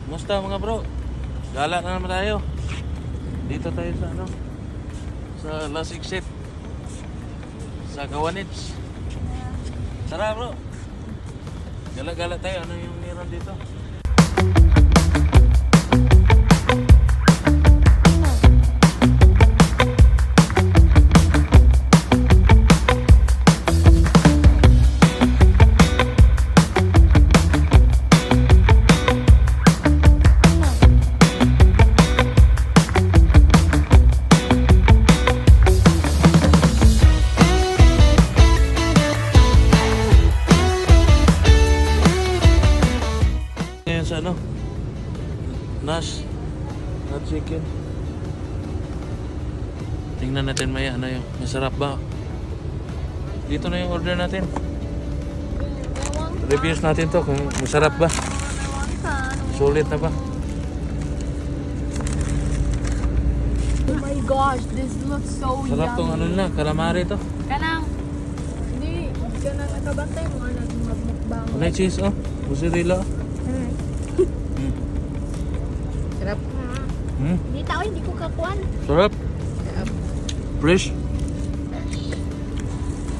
Musta mga bro? Gala na naman tayo. Dito tayo sa ano? Sa Las Exit. Sa Kawanits. Tara bro. Gala-gala tayo. Ano yung meron dito? Sa ano? Nash at chicken. Tingnan natin may ano yung masarap ba. Dito na yung order natin. Reviews natin to kung masarap ba. Sulit na ba? Oh my gosh, this looks so Sarap tong ano yummy. nila, calamari to. Kanang, hindi ka na nakabantay mo nga nagmukbang. May cheese oh. Mozzarella. Sarap. Hindi tao, hindi ko kakuan. Sarap. Fresh.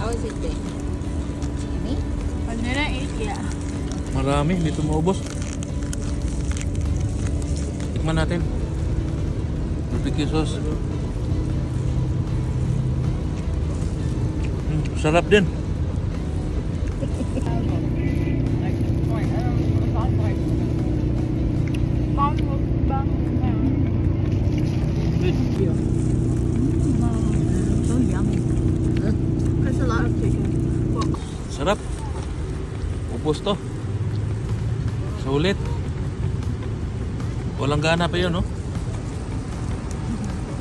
How is it, babe? Yummy? Pag nila 8, yeah. Marami, dito maubos. Tikman natin. Barbecue sauce. Sarap din. So yummy. There's a lot of chicken. Sarap. Upos to. Sulit. Walang gana pa yun, no?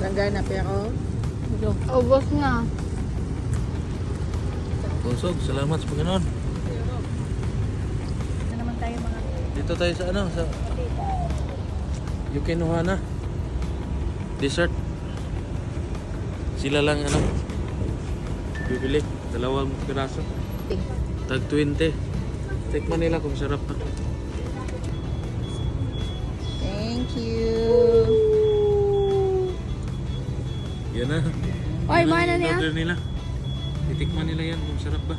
Langgana pero ubos nga. Busog. Salamat sa Panginoon. Ito naman tayo mga Dito tayo sa ano? Sa Yukinuhana. Dessert. Sila lang ano? Bibili. 2 piraso. Tag 20. Tikman nila kung sarap pa. Thank you. Yan na. Oy, Yan mana ang niya? order nila. Titikman nila yan kung sarap ba.